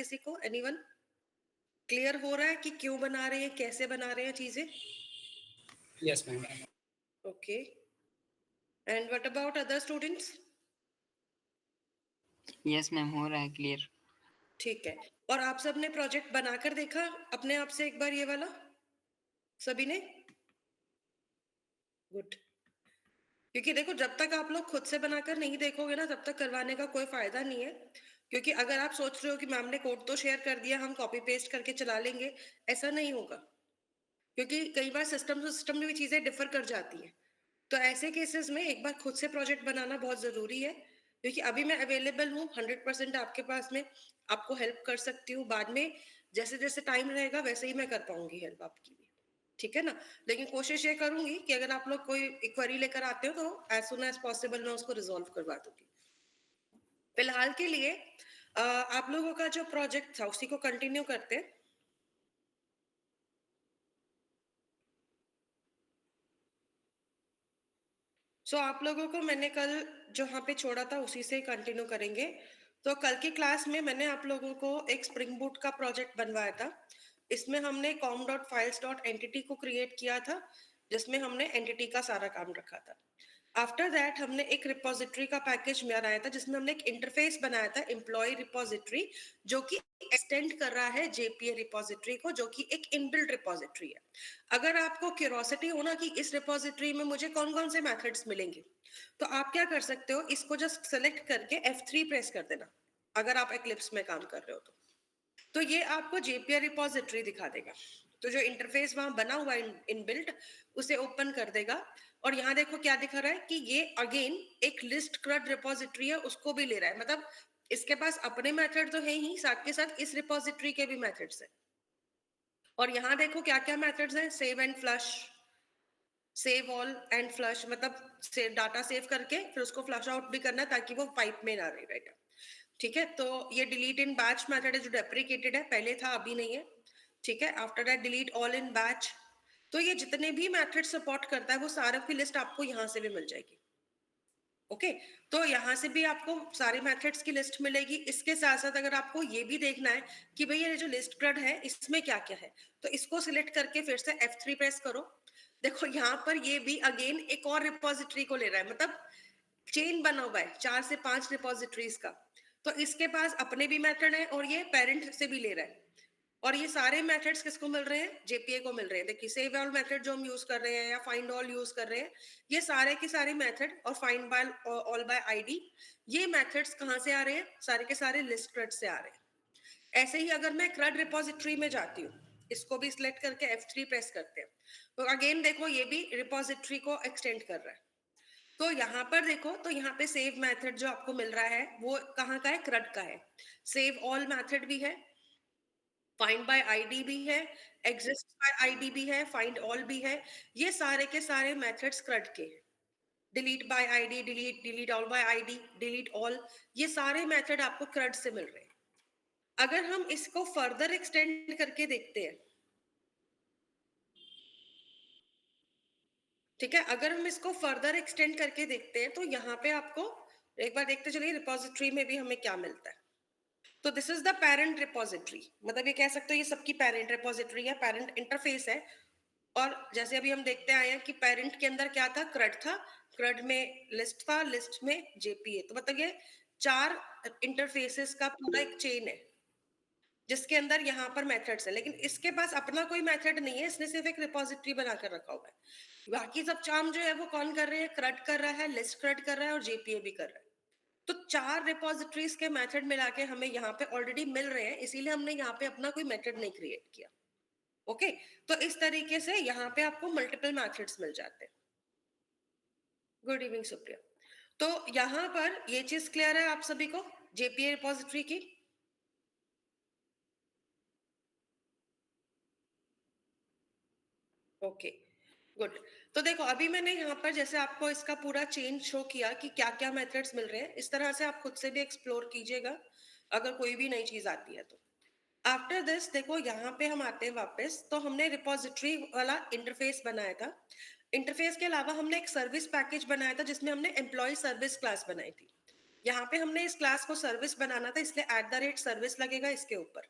किसी को? Anyone? Clear हो रहा है कि क्यों बना रहे हैं, कैसे बना रहे हैं चीजें? Yes ma'am. Okay, and what about other students? Yes ma'am, हो रहा है क्लियर। ठीक है। और आप सबने प्रोजेक्ट बनाकर देखा अपने आप से एक बार ये वाला, सभी ने? गुड। क्योंकि देखो, जब तक आप लोग खुद से बनाकर नहीं देखोगे ना, तब तक करवाने का कोई फायदा नहीं है। क्योंकि अगर आप सोच रहे हो कि मैम ने कोड तो शेयर कर दिया, हम कॉपी पेस्ट करके चला लेंगे, ऐसा नहीं होगा। क्योंकि कई बार सिस्टम से सिस्टम में भी चीजें डिफर कर जाती हैं। तो ऐसे केसेस में एक बार खुद से प्रोजेक्ट बनाना बहुत जरूरी है। क्योंकि अभी मैं अवेलेबल हूँ 100% आपके पास में, आपको हेल्प कर सकती हूँ। बाद में जैसे जैसे टाइम रहेगा वैसे ही मैं कर पाऊंगी हेल्प आपकी भी, ठीक है ना? लेकिन कोशिश ये करूंगी कि अगर आप लोग कोई क्वेरी लेकर आते हो तो एज सुन एज पॉसिबल मैं उसको रिजॉल्व करवा दूंगी। फिलहाल के लिए आप लोगों का जो प्रोजेक्ट था उसी को कंटिन्यू करते हैं। आप लोगों को मैंने कल जहाँ पे छोड़ा था उसी से कंटिन्यू करेंगे। तो कल की क्लास में मैंने आप लोगों को एक स्प्रिंग बूट का प्रोजेक्ट बनवाया था। इसमें हमने com.files.entity को क्रिएट किया था, जिसमें हमने एंटिटी का सारा काम रखा था। आफ्टर दैट हमने एक रिपोजिटरी का पैकेज बनाया था, जिसमें हमने एक इंटरफेस बनाया था, एम्प्लॉय रिपोजिटरी, जो कि एक्सटेंड कर रहा है जेपीए रिपोजिटरी को, जो कि एक इनबिल्ट रिपोजिटरी है। अगर आपको क्यूरोसिटी हो ना कि इस रिपोजिटरी में मुझे कौन कौन से मेथड्स मिलेंगे, तो आप क्या कर सकते हो, इसको जस्ट सेलेक्ट करके F3 प्रेस कर देना, अगर आप एक्लिप्स में काम कर रहे हो तो ये आपको जेपीए रिपोजिटरी दिखा देगा। तो जो इंटरफेस वहां बना हुआ है इनबिल्ट, उसे ओपन कर देगा। और यहाँ देखो क्या दिखा रहा है कि ये अगेन एक लिस्ट क्रड रिपोजिटरी है, उसको भी ले रहा है। मतलब इसके पास अपने मेथड तो है ही, साथ के साथ इस रिपोजिटरी के भी मेथड्स है। और यहाँ देखो क्या क्या मेथड्स हैं, save and flush, save all and flush, मतलब से डाटा सेव करके फिर उसको फ्लश आउट भी करना है ताकि वो पाइप में ना रहे रहेगा। ठीक है, तो ये डिलीट इन बैच मेथड है जो डेप्रिकेटेड है, पहले था अभी नहीं है। ठीक है, after that delete all in batch. तो ये जितने भी मेथड सपोर्ट करता है वो सारे की लिस्ट आपको यहाँ से भी मिल जाएगी। ओके, तो यहाँ से भी आपको सारे मेथड्स की लिस्ट मिलेगी। इसके साथ साथ अगर आपको ये भी देखना है कि भैया ये जो लिस्ट क्रड है इसमें क्या क्या है, तो इसको सिलेक्ट करके फिर से F3 प्रेस करो। देखो यहाँ पर ये भी अगेन एक और रिपोजिटरी को ले रहा है, मतलब चेन बना हुआ है 4 से 5 रिपोजिटरीज का। तो इसके पास अपने भी मेथड है और ये पेरेंट से भी ले रहा है। और ये सारे मेथड्स किसको मिल रहे हैं, जेपीए को मिल रहे हैं। देखिए सेव ऑल मेथड जो हम यूज कर रहे हैं या फाइंड ऑल यूज कर रहे हैं, ये सारे के सारे मेथड और find by all bye ID, ये मेथड्स कहाँ से आ रहे हैं, सारे के सारे लिस्ट क्रड से आ रहे हैं। ऐसे ही अगर मैं क्रड रिपोजिटरी में जाती हूँ, इसको भी सिलेक्ट करके F3 प्रेस करते हैं, तो अगेन देखो ये भी रिपोजिटरी को एक्सटेंड कर रहा है। तो यहाँ पर देखो, तो यहाँ पे सेव मेथड जो आपको मिल रहा है वो कहाँ का है, क्रड का है। सेव ऑल मेथड भी है, फाइंड बाय आईडी भी है, एग्जिस्ट बाय आईडी भी है, फाइंड ऑल भी है। ये सारे के सारे मेथड्स क्रड के हैं। Delete bye ID, delete, delete all bye ID, delete all, ये सारे मेथड आपको क्रड से मिल रहे हैं। अगर हम इसको फर्दर एक्सटेंड करके देखते हैं, ठीक है, अगर हम इसको फर्दर एक्सटेंड करके देखते हैं तो यहाँ पे आपको एक बार देखते चलिए रिपोजिटरी में भी हमें क्या मिलता है। तो this is the parent repository, मतलब ये कह सकते हो ये सबकी पेरेंट रिपोजिटरी है, पेरेंट इंटरफेस है। और जैसे अभी हम देखते आए हैं कि पेरेंट के अंदर क्या था, क्रड था, क्रड में लिस्ट था, लिस्ट में जेपीए। तो मतलब ये 4 इंटरफेसेस का पूरा एक चेन है, जिसके अंदर यहाँ पर मेथड्स है। लेकिन इसके पास अपना कोई मेथड नहीं है, इसने सिर्फ एक रिपोजिटरी बनाकर रखा हुआ है। बाकी सब काम जो है वो कौन कर रहे हैं, क्रड कर रहा है, लिस्ट क्रड कर रहा है और जेपीए भी कर रहा है। तो 4 रिपोजिटरीज के मेथड मिला के हमें यहाँ पे ऑलरेडी मिल रहे हैं, इसीलिए हमने यहाँ पे अपना कोई मेथड नहीं क्रिएट किया। ओके, तो इस तरीके से यहाँ पे आपको मल्टीपल मेथड्स मिल जाते हैं। Good evening Supriya. तो यहाँ पर ये चीज क्लियर है आप सभी को जेपीए रिपोजिटरी की? Okay, good. तो देखो अभी मैंने यहाँ पर जैसे आपको इसका पूरा चेन शो किया कि क्या क्या मेथड्स मिल रहे हैं, इस तरह से आप खुद से भी एक्सप्लोर कीजिएगा अगर कोई भी नई चीज आती है तो। आफ्टर दिस देखो यहाँ पे हम आते हैं वापस, तो हमने रिपोजिटरी वाला इंटरफेस बनाया था। इंटरफेस के अलावा हमने एक सर्विस पैकेज बनाया था जिसमें हमने एम्प्लॉय सर्विस क्लास बनाई थी। यहाँ पे हमने इस क्लास को सर्विस बनाना था, इसलिए @सर्विस लगेगा इसके ऊपर।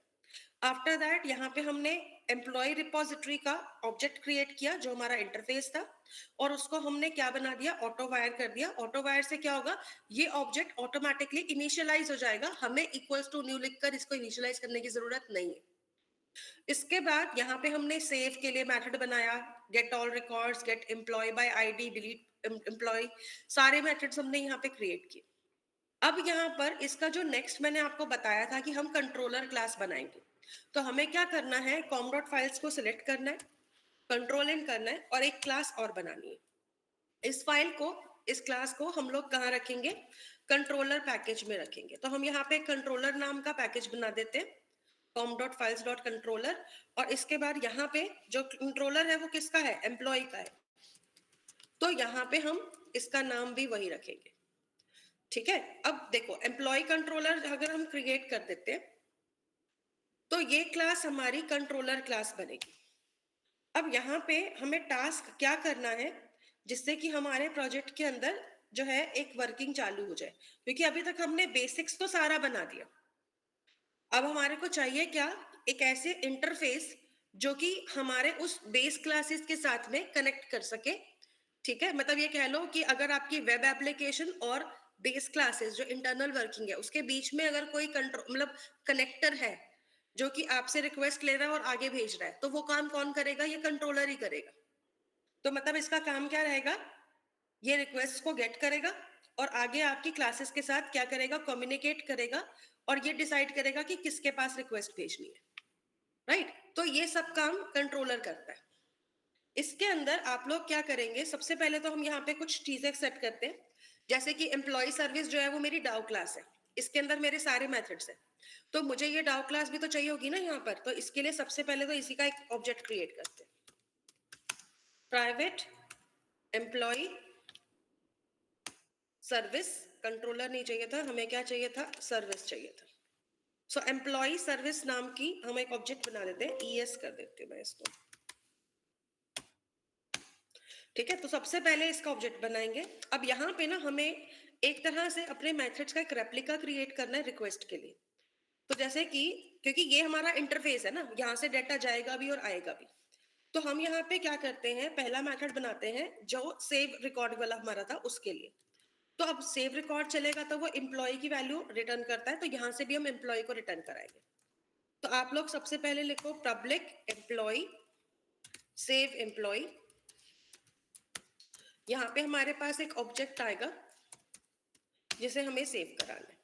आफ्टर दैट यहाँ पे हमने एम्प्लॉय रिपोजिटरी का ऑब्जेक्ट क्रिएट किया जो हमारा इंटरफेस था, और उसको हमने क्या बना दिया, ऑटो वायर कर दिया। ऑटो वायर से क्या होगा, ये ऑब्जेक्ट ऑटोमेटिकली इनिशियलाइज हो जाएगा, हमें इक्वल्स टू न्यू लिखकर इसको इनिशियलाइज करने की जरूरत नहीं है। इसके बाद यहाँ पे हमने सेव के लिए मेथड बनाया, get all records, get employ by ID, delete employee, सारे मेथड्स हमने यहाँ पे क्रिएट किए। अब यहाँ पर इसका जो नेक्स्ट मैंने आपको बताया था कि हम कंट्रोलर क्लास बनाएंगे, तो हमें क्या करना है, कॉम डॉट फाइल्स को सिलेक्ट करना है, कंट्रोल इन करना है और एक क्लास और बनानी है। इस फाइल को, इस क्लास को हम लोग कहाँ रखेंगे, कंट्रोलर पैकेज में रखेंगे। तो हम यहाँ पे कंट्रोलर नाम का पैकेज बना देते हैं, com.files.controller, और इसके बाद यहाँ पे जो कंट्रोलर है वो किसका है, एम्प्लॉय का है, तो यहाँ पे हम इसका नाम भी वही रखेंगे। ठीक है, अब देखो एम्प्लॉय कंट्रोलर अगर हम क्रिएट कर देते हैं तो ये क्लास हमारी कंट्रोलर क्लास बनेगी। अब यहाँ पे हमें टास्क क्या करना है जिससे कि हमारे प्रोजेक्ट के अंदर जो है एक वर्किंग चालू हो जाए, क्योंकि अभी तक हमने बेसिक्स तो सारा बना दिया। अब हमारे को चाहिए क्या, एक ऐसे इंटरफेस जो कि हमारे उस बेस क्लासेस के साथ में कनेक्ट कर सके। ठीक है, मतलब ये कह लो कि अगर आपकी वेब एप्लीकेशन और बेस क्लासेस जो इंटरनल वर्किंग है उसके बीच में अगर कोई कंट्रोल मतलब कनेक्टर है जो कि आपसे रिक्वेस्ट ले रहा है और आगे भेज रहा है, तो वो काम कौन करेगा, ये कंट्रोलर ही करेगा। तो मतलब इसका काम क्या रहेगा, ये रिक्वेस्ट को गेट करेगा और आगे आपकी क्लासेस के साथ क्या करेगा, कम्युनिकेट करेगा और ये डिसाइड करेगा कि किसके पास रिक्वेस्ट भेजनी है। राइट, तो ये सब काम कंट्रोलर करता है। इसके अंदर आप लोग क्या करेंगे, सबसे पहले तो हम यहाँ पे कुछ चीजें सेट करते हैं, जैसे कि एम्प्लॉय सर्विस जो है वो मेरी डाउ क्लास है, इसके अंदर मेरे सारे मेथड्स हैं, तो मुझे ये डाउ क्लास भी तो चाहिए होगी ना यहाँ पर। तो इसके लिए सबसे पहले तो इसी का एक ऑब्जेक्ट क्रिएट करते हैं, प्राइवेट एम्प्लॉय सर्विस। कंट्रोलर नहीं चाहिए था हमें, क्या चाहिए था, सर्विस चाहिए था। सो एम्प्लॉय सर्विस नाम की हम एक ऑब्जेक्ट बना देते हैं, ES कर देती हूँ मैं इसको। ठीक है, तो सबसे पहले इसका ऑब्जेक्ट बनाएंगे। अब यहाँ पे ना हमें एक तरह से अपने मेथड्स का एक रेप्लिका क्रिएट करना है रिक्वेस्ट के लिए। तो जैसे कि क्योंकि ये हमारा इंटरफेस है ना, यहाँ से डाटा जाएगा भी और आएगा भी, तो हम यहाँ पे क्या करते हैं, पहला मेथड बनाते हैं जो सेव रिकॉर्ड वाला हमारा था उसके लिए। तो अब सेव रिकॉर्ड चलेगा तो वो एम्प्लॉय की वैल्यू रिटर्न करता है, तो यहाँ से भी हम एम्प्लॉय को रिटर्न कराएंगे। तो आप लोग सबसे पहले लिखो पब्लिक एम्प्लॉय सेव एम्प्लॉय। यहाँ पे हमारे पास एक ऑब्जेक्ट आएगा जिसे हमें सेव कराना है।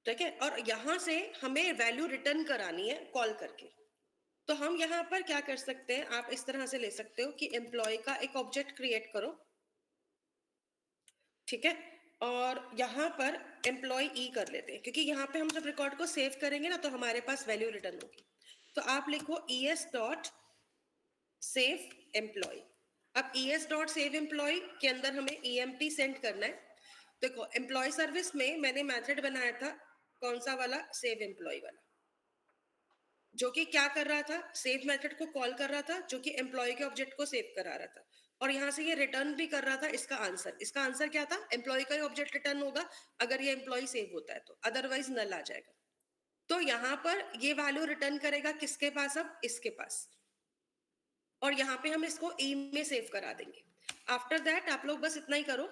ठीक है, और यहाँ से हमें वैल्यू रिटर्न करानी है कॉल करके। तो हम यहाँ पर क्या कर सकते हैं, आप इस तरह से ले सकते हो कि एम्प्लॉय का एक ऑब्जेक्ट क्रिएट करो। ठीक है, और यहाँ पर एम्प्लॉय ई कर लेते हैं, क्योंकि यहाँ पे हम जब रिकॉर्ड को सेव करेंगे ना तो हमारे पास वैल्यू रिटर्न होगी। तो आप लिखो ES डॉट सेव एम्प्लॉय। अब ES डॉट सेव एम्प्लॉय के अंदर हमें EMP सेंड करना है। देखो एम्प्लॉय सर्विस में मैंने मेथड बनाया था कौन सा वाला, सेव एम्प्लॉय वाला, जो कि क्या कर रहा था, सेव मेथड को कॉल कर रहा था जो कि एम्प्लॉय के ऑब्जेक्ट को सेव करा रहा था, और यहाँ से ये रिटर्न भी कर रहा था इसका आंसर। इसका आंसर क्या था, एम्प्लॉय का ही ऑब्जेक्ट रिटर्न होगा अगर ये एम्प्लॉय सेव होता है तो, अदरवाइज नल आ जाएगा। तो यहाँ पर ये वैल्यू रिटर्न करेगा किसके पास, अब इसके पास, और यहाँ पे हम इसको ई में सेव करा देंगे। आफ्टर दैट आप लोग बस इतना ही करो,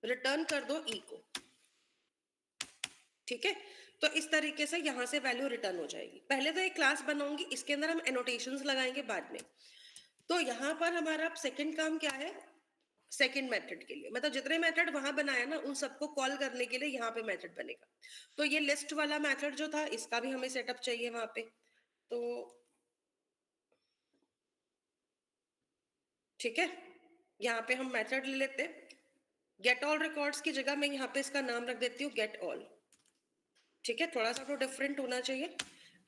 रिटर्न कर दो ई को। ठीक है, तो इस तरीके से यहाँ से वैल्यू रिटर्न हो जाएगी। पहले तो एक क्लास बनाऊंगी, इसके अंदर हम एनोटेशंस लगाएंगे बाद में। तो यहाँ पर हमारा सेकंड काम क्या है, सेकंड मेथड के लिए, मतलब जितने मेथड वहां बनाया ना उन सबको कॉल करने के लिए यहाँ पे मेथड बनेगा। तो ये लिस्ट वाला मेथड जो था इसका भी हमें सेटअप चाहिए वहां पे। तो ठीक है, यहाँ पे हम मेथड ले लेते हैं, गेट ऑल रिकॉर्ड्स की जगह मैं यहाँ पे इसका नाम रख देती हूँ गेट ऑल। ठीक है, थोड़ा सा तो डिफरेंट होना चाहिए।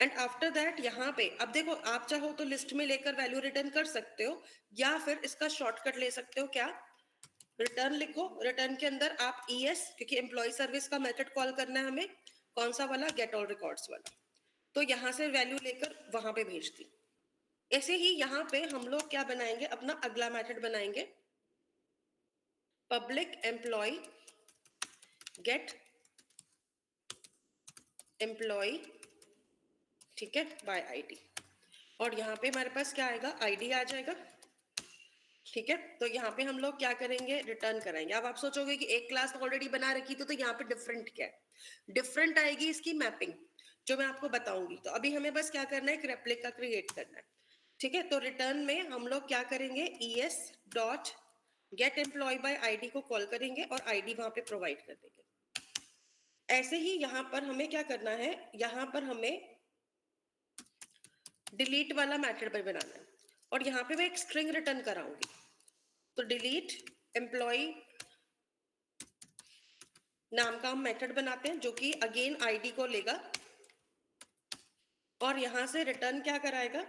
एंड आफ्टर दैट यहाँ पे अब देखो, आप चाहो तो लिस्ट में लेकर वैल्यू रिटर्न कर सकते हो, या फिर इसका शॉर्टकट ले सकते हो, क्या, रिटर्न लिखो। रिटर्न के अंदर आप ES, क्योंकि एम्प्लॉय सर्विस का मेथड कॉल करना है हमें, कौन सा वाला, गेट ऑल रिकॉर्ड्स वाला, तो यहाँ से वैल्यू लेकर वहां पे भेज दी। ऐसे ही यहाँ पे हम लोग क्या बनाएंगे, अपना अगला मेथड बनाएंगे, पब्लिक एम्प्लॉय गेट एम्प्लॉय, ठीक है, बाय आईडी, और यहाँ पे हमारे पास क्या आएगा, आईडी आ जाएगा, ठीक है। तो यहाँ पे हम लोग क्या करेंगे, रिटर्न कराएंगे। अब आप सोचोगे कि एक क्लास ऑलरेडी बना रखी थी, तो यहाँ पे डिफरेंट क्या है, डिफरेंट आएगी इसकी मैपिंग, जो मैं आपको बताऊंगी। तो अभी हमें बस क्या करना है, एक रेप्लिका क्रिएट करना है, ठीक है। तो रिटर्न में हम लोग क्या करेंगे, es dot get employ by ID को कॉल करेंगे और आईडी वहां पे प्रोवाइड कर देंगे। ऐसे ही यहाँ पर हमें क्या करना है, यहाँ पर हमें डिलीट वाला मेथड पर बनाना है, और यहाँ पे मैं एक स्ट्रिंग रिटर्न कराऊंगी। तो डिलीट एम्प्लॉय नाम का हम मेथड बनाते हैं, जो कि अगेन आईडी को लेगा, और यहां से रिटर्न क्या कराएगा,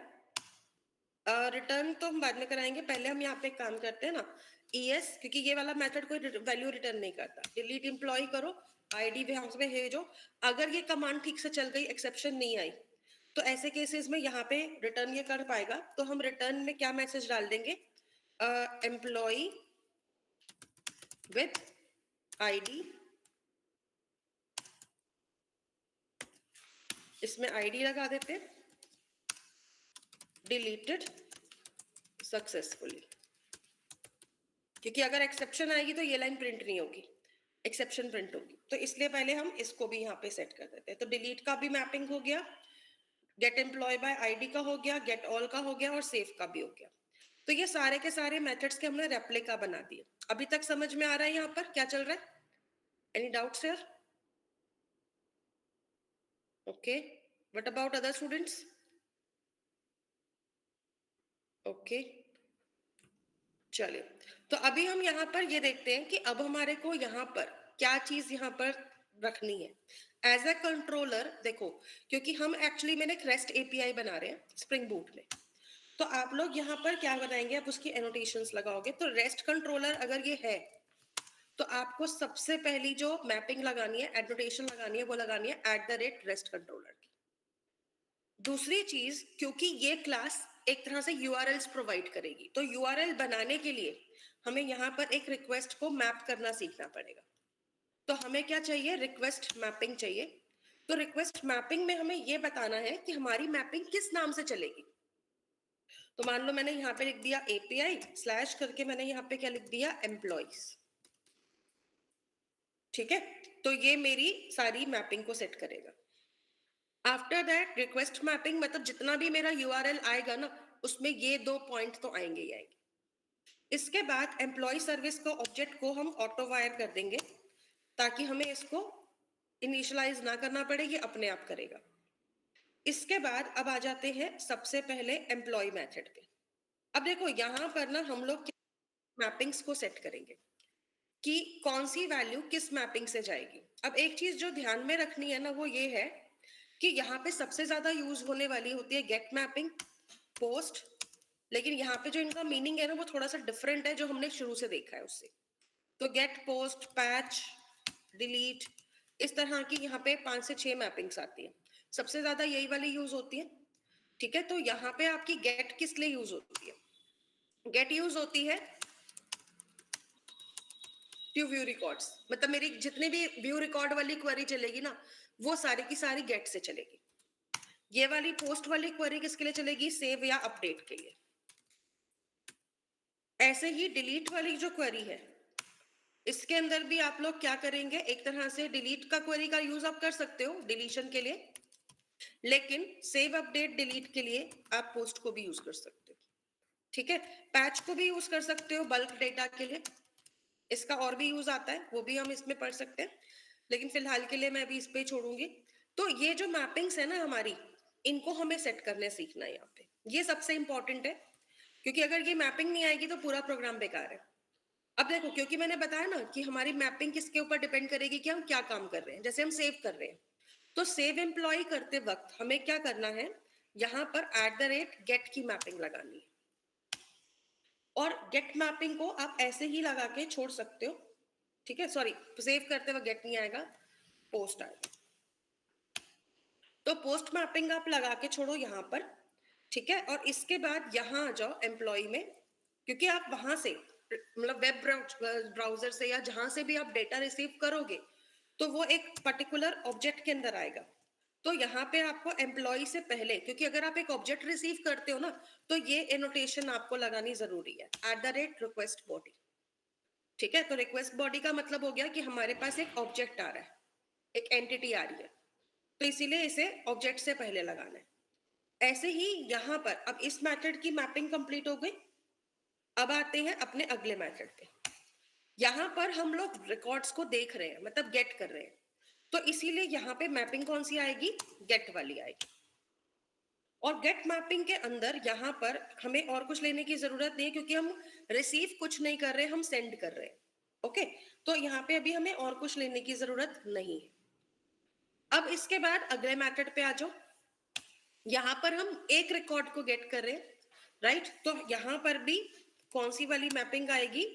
रिटर्न तो हम बाद में कराएंगे, पहले हम यहाँ पे एक काम करते हैं ना, es, क्योंकि ये वाला मेथड कोई वैल्यू रिटर्न नहीं करता। डिलीट एम्प्लॉय करो, आईडी भी हाउस में भेजो। अगर ये कमांड ठीक से चल गई, एक्सेप्शन नहीं आई, तो ऐसे केसेस में यहाँ पे रिटर्न ये कर पाएगा। तो हम रिटर्न में क्या मैसेज डाल देंगे, एम्प्लॉय विथ आईडी, इसमें आईडी लगा देते हैं, डिलीटेड सक्सेसफुली, क्योंकि अगर एक्सेप्शन आएगी तो ये लाइन प्रिंट नहीं होगी, एक्सेप्शन प्रिंट होगी। तो इसलिए पहले हम इसको भी यहाँ पे सेट कर देते हैं। तो डिलीट का भी मैपिंग हो गया, गेट एम्प्लॉय बाय आईडी का हो गया, गेट ऑल का हो गया, और सेव का भी हो गया। तो ये सारे के सारे मेथड्स के हमने रेप्लिका बना दिए। अभी तक समझ में आ रहा है यहाँ पर क्या चल रहा है, any doubts here? Okay, what about other students? Okay, चलिए। तो अभी हम यहाँ पर ये देखते हैं कि अब हमारे को यहाँ पर क्या चीज यहाँ पर रखनी है एज अ कंट्रोलर। देखो, क्योंकि हम एक्चुअली मैंने एक रेस्ट एपीआई बना रहे हैं स्प्रिंग बूट में, तो आप लोग यहाँ पर क्या बनाएंगे, आप उसकी एनोटेशंस लगाओगे। तो रेस्ट कंट्रोलर अगर ये है, तो आपको सबसे पहली जो मैपिंग लगानी है, एनोटेशन लगानी है, वो लगानी है @REST कंट्रोलर की। दूसरी चीज, क्योंकि ये क्लास एक तरह से यूआरएल्स प्रोवाइड करेगी, तो यूआरएल बनाने के लिए हमें यहाँ पर एक रिक्वेस्ट को मैप करना सीखना पड़ेगा। तो हमें क्या चाहिए, रिक्वेस्ट मैपिंग चाहिए। तो रिक्वेस्ट मैपिंग में हमें ये बताना है कि हमारी मैपिंग किस नाम से चलेगी। तो मान लो मैंने यहाँ पे लिख दिया एपीआई स्लैश करके, मैंने यहाँ पे क्या लिख दिया, एम्प्लॉइज, ठीक है। तो ये मेरी सारी मैपिंग को सेट करेगा। आफ्टर दैट रिक्वेस्ट मैपिंग, मतलब जितना भी मेरा यूआरएल आएगा ना, उसमें ये 2 पॉइंट तो आएंगे ही आएंगे। इसके बाद एम्प्लॉय सर्विस को ऑब्जेक्ट को हम ऑटो वायर कर देंगे, ताकि हमें इसको इनिशियलाइज ना करना पड़े, ये अपने आप करेगा। इसके बाद अब आ जाते हैं सबसे पहले एम्प्लॉय मेथड पे। अब देखो यहाँ पर ना हम लोग मैपिंग्स को सेट करेंगे कि कौन सी वैल्यू किस मैपिंग से जाएगी। अब एक चीज जो ध्यान में रखनी है ना, वो ये है कि यहाँ पे सबसे ज्यादा यूज होने वाली होती है गेट मैपिंग, पोस्ट, लेकिन यहाँ पे जो इनका मीनिंग है ना, वो थोड़ा सा डिफरेंट है जो हमने शुरू से देखा है उससे। तो गेट, पोस्ट, पैच, डिलीट, इस तरह की यहाँ पे 5 से 6 मैपिंग्स आती है, सबसे ज्यादा यही वाली यूज होती है, ठीक है। तो यहाँ पे आपकी गेट किस लिए यूज होती है, गेट यूज होती है टू व्यू रिकॉर्ड्स, मतलब मेरी जितने भी व्यू रिकॉर्ड वाली क्वेरी चलेगी ना, वो सारी की सारी गेट से चलेगी। ये वाली पोस्ट वाली क्वेरी किसके लिए चलेगी, सेव या अपडेट के लिए। ऐसे ही डिलीट वाली जो क्वेरी है, इसके अंदर भी आप लोग क्या करेंगे, एक तरह से डिलीट का क्वेरी का यूज आप कर सकते हो डिलीशन के लिए, लेकिन सेव, अपडेट, डिलीट के लिए आप पोस्ट को भी यूज कर सकते हो, ठीक है। पैच को भी यूज कर सकते हो बल्क डेटा के लिए, इसका और भी यूज आता है, वो भी हम इसमें पढ़ सकते हैं, लेकिन फिलहाल के लिए मैं अभी इस पे छोड़ूंगी। तो ये जो मैपिंग्स है ना हमारी, इनको हमें सेट करने सीखना है यहाँ पे, ये सबसे इंपॉर्टेंट है, क्योंकि अगर ये मैपिंग नहीं आएगी तो पूरा प्रोग्राम बेकार है। अब देखो, क्योंकि मैंने बताया ना कि हमारी मैपिंग किसके ऊपर डिपेंड करेगी कि हम क्या काम कर रहे हैं। जैसे हम सेव कर रहे हैं, तो सेव एम्प्लॉय करते वक्त हमें क्या करना है, यहाँ पर @get की मैपिंग लगानी है, और गेट मैपिंग को आप ऐसे ही लगा के छोड़ सकते हो, ठीक है। सॉरी, सेव करते वक्त गेट नहीं आएगा, पोस्ट आएगा। तो पोस्ट मैपिंग आप लगा के छोड़ो यहाँ पर, ठीक है। और इसके बाद यहाँ आ जाओ एम्प्लॉय में, क्योंकि आप वहां से मतलब वेब ब्राउजर से या जहां से भी आप डेटा रिसीव करोगे, तो वो एक पर्टिकुलर ऑब्जेक्ट के अंदर आएगा। तो यहाँ पे आपको एम्प्लॉय से पहले, क्योंकि अगर आप एक ऑब्जेक्ट रिसीव करते हो ना, तो ये एनोटेशन आपको लगानी जरूरी है, @request body। ठीक है, तो रिक्वेस्ट बॉडी का मतलब हो गया कि हमारे पास एक ऑब्जेक्ट आ रहा है, एक एंटिटी आ रही है, तो इसीलिए इसे ऑब्जेक्ट से पहले लगाना है। ऐसे ही यहाँ पर अब इस मेथड की मैपिंग कंप्लीट हो गई। अब आते हैं अपने अगले मेथड पे। यहाँ पर हम लोग रिकॉर्ड्स को देख रहे हैं, मतलब गेट कर रहे हैं, तो इसीलिए यहाँ पे मैपिंग कौन सी आएगी, गेट वाली आएगी। और गेट मैपिंग के अंदर यहाँ पर हमें और कुछ लेने की जरूरत नहीं है, क्योंकि हम रिसीव कुछ नहीं कर रहे, हम सेंड कर रहे हैं। ओके, तो यहाँ पे अभी हमें और कुछ लेने की जरूरत नहीं है। अब इसके बाद अगले मेथड पे आ जाओ। यहाँ पर हम एक रिकॉर्ड को गेट कर रहे हैं, राइट, तो यहाँ पर भी कौन सी वाली मैपिंग आएगी,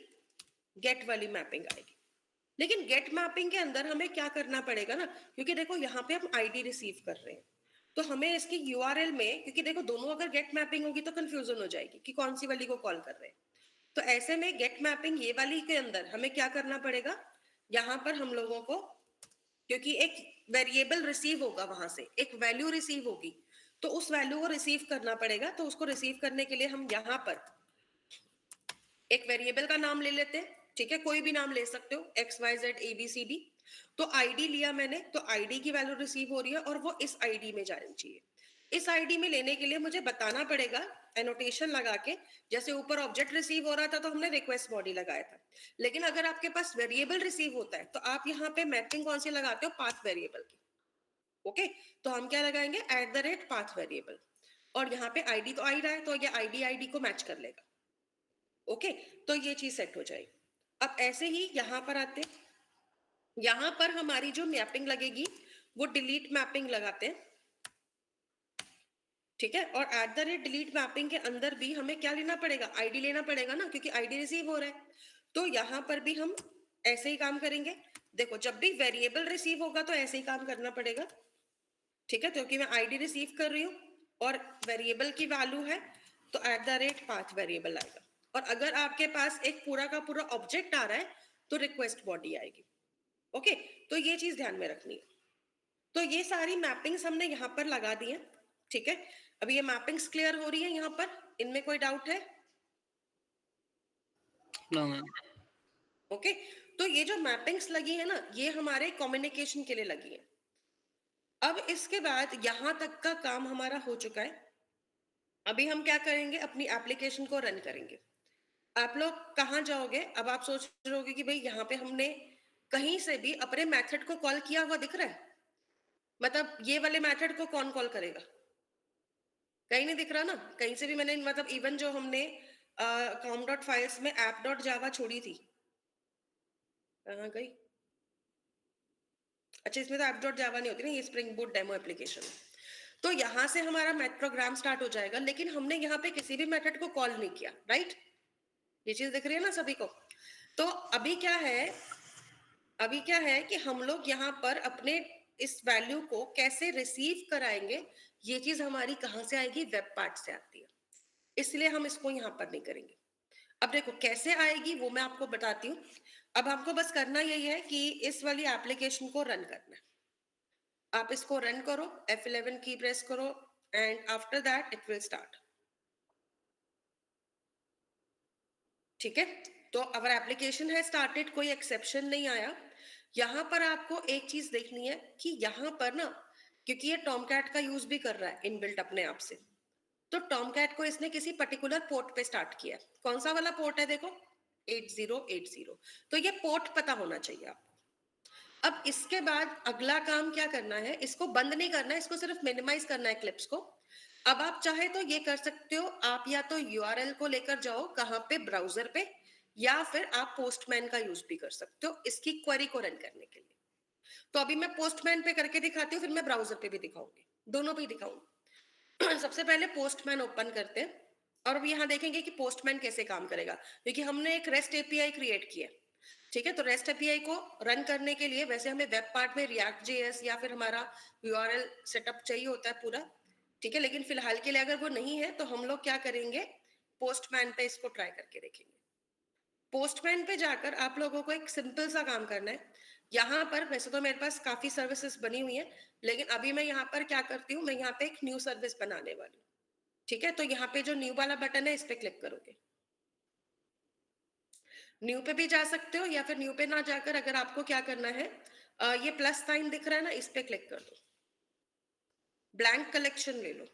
गेट वाली मैपिंग आएगी। लेकिन गेट मैपिंग के अंदर हमें क्या करना पड़ेगा ना, क्योंकि देखो यहाँ पे हम आईडी रिसीव कर रहे हैं, तो हमें इसकी यूआरएल में, क्योंकि देखो दोनों अगर गेट मैपिंग होगी तो कंफ्यूजन हो जाएगी कि कौन सी वाली को कॉल कर रहे हैं। तो ऐसे में गेट मैपिंग ये वाली के अंदर हमें क्या करना पड़ेगा, यहाँ पर हम लोगों को, क्योंकि एक वेरिएबल रिसीव होगा, वहां से एक वैल्यू रिसीव होगी, तो उस वैल्यू को रिसीव करना पड़ेगा। तो उसको रिसीव करने के लिए हम यहाँ पर एक वेरिएबल का नाम ले लेते हैं, ठीक है, कोई भी नाम ले सकते हो, XYZ ABCD। तो आईडी लिया मैंने, तो आईडी की वैल्यू रिसीव हो रही है और वो इस आईडी में जानी चाहिए। इस आईडी में लेने के लिए मुझे बताना पड़ेगा एनोटेशन लगा के, जैसे ऊपर ऑब्जेक्ट रिसीव हो रहा था तो हमने रिक्वेस्ट बॉडी लगाया था। लेकिन अगर आपके पास वेरिएबल रिसीव होता है तो आप यहाँ पे मैपिंग कौन सी लगाते हो, पाथ वेरिएबल की। ओके, तो हम क्या लगाएंगे, @path वेरिएबल, और यहाँ पे आईडी तो आ ही रहा है, तो ये आईडी को मैच कर लेगा। ओके, तो ये चीज सेट हो जाएगी। अब ऐसे ही यहाँ पर आते हैं, यहाँ पर हमारी जो मैपिंग लगेगी वो डिलीट मैपिंग लगाते हैं, ठीक है। और @delete मैपिंग के अंदर भी हमें क्या लेना पड़ेगा, आईडी लेना पड़ेगा ना, क्योंकि आईडी रिसीव हो रहा है। तो यहाँ पर भी हम ऐसे ही काम करेंगे। देखो, जब भी वेरिएबल रिसीव होगा तो ऐसे ही काम करना पड़ेगा, ठीक है, क्योंकि मैं आईडी रिसीव कर रही हूँ और वेरिएबल की वैल्यू है, तो @path वेरिएबल आएगा। और अगर आपके पास एक पूरा का पूरा ऑब्जेक्ट आ रहा है तो रिक्वेस्ट बॉडी आएगी। ओके, तो ये चीज ध्यान में रखनी है। तो ये सारी मैपिंग्स हमने यहाँ पर लगा दी है, ठीक है। अभी ये मैपिंग्स क्लियर हो रही है यहाँ पर, इनमें कोई डाउट है? No, ma'am. ओके, तो ये जो मैपिंग्स लगी है ना, ये हमारे कम्युनिकेशन के लिए लगी है। अब इसके बाद यहाँ तक का काम हमारा हो चुका है। अभी हम क्या करेंगे, अपनी एप्लीकेशन को रन करेंगे। आप लोग कहाँ जाओगे, अब आप सोच रहे होगे कि भाई यहाँ पे हमने कहीं से भी अपने मेथड को कॉल किया हुआ दिख रहा है, मतलब ये वाले मेथड को कौन कॉल करेगा, कहीं नहीं दिख रहा ना, कहीं से भी मैंने, मतलब इवन जो हमने com.files में app.java छोड़ी थी, कहाँ गई, अच्छा इसमें तो app.java नहीं होती ना, ये स्प्रिंग बूट डेमो एप्लीकेशन है। तो यहाँ से हमारा मैथ प्रोग्राम स्टार्ट हो जाएगा, लेकिन हमने यहाँ पे किसी भी मेथड को कॉल नहीं किया, राइट, ये चीज दिख रही है ना सभी को। तो अभी क्या है कि हम लोग यहाँ पर अपने इस वैल्यू को कैसे रिसीव कराएंगे, ये चीज हमारी कहाँ से आएगी, वेब पार्ट से आती है, इसलिए हम इसको यहाँ पर नहीं करेंगे। अब देखो कैसे आएगी वो मैं आपको बताती हूँ। अब हमको बस करना यही है कि इस वाली एप्लीकेशन को रन करना है। आप इसको रन करो, F11 की प्रेस करो, and after that it will start, ठीक है। तो अवर एप्लीकेशन है स्टार्टेड, कोई एक्सेप्शन नहीं आया। यहाँ पर आपको एक चीज देखनी है कि यहाँ पर ना, क्योंकि ये टॉमकैट का यूज भी कर रहा है इनबिल्ट अपने आप से, तो टॉमकैट को इसने किसी पर्टिकुलर पोर्ट पे स्टार्ट किया। कौन सा वाला पोर्ट है, देखो 8080, तो ये पोर्ट पता होना चाहिए आपको। अब इसके बाद अगला काम क्या करना है, इसको बंद नहीं करना है, इसको सिर्फ मिनिमाइज करना है क्लिप्स को। अब आप चाहे तो ये कर सकते हो, आप या तो यूआरएल को लेकर जाओ कहाँ पे, ब्राउजर पे, या फिर आप पोस्टमैन का यूज भी कर सकते हो इसकी क्वेरी को रन करने के लिए। तो अभी मैं पोस्टमैन पे करके दिखाती हूँ, फिर मैं ब्राउजर पे भी दिखाऊंगी, दोनों पे दिखाऊंगी। सबसे पहले पोस्टमैन ओपन करते हैं और अब यहाँ देखेंगे कि पोस्टमैन कैसे काम करेगा, क्योंकि हमने एक रेस्ट एपीआई क्रिएट किया, ठीक है। तो रेस्ट एपीआई को रन करने के लिए वैसे हमें वेब पार्ट में रिएक्ट जेएस या फिर हमारा यूआरएल सेटअप चाहिए होता है पूरा, ठीक है, लेकिन फिलहाल के लिए अगर वो नहीं है तो हम लोग क्या करेंगे, पोस्टमैन पे इसको ट्राई करके देखेंगे। पोस्टमैन पे जाकर आप लोगों को एक सिंपल सा काम करना है। यहाँ पर वैसे तो मेरे पास काफी सर्विसेज बनी हुई हैं, लेकिन अभी मैं यहाँ पर क्या करती हूँ, मैं यहाँ पे एक न्यू सर्विस बनाने वाली हूँ। ठीक है, तो यहाँ पे जो न्यू वाला बटन है इस पे क्लिक करोगे। न्यू पे भी जा सकते हो या फिर न्यू पे ना जाकर अगर आपको क्या करना है, ये प्लस साइन दिख रहा है ना, इस पे क्लिक कर दो। ब्लैंक कलेक्शन ले लो।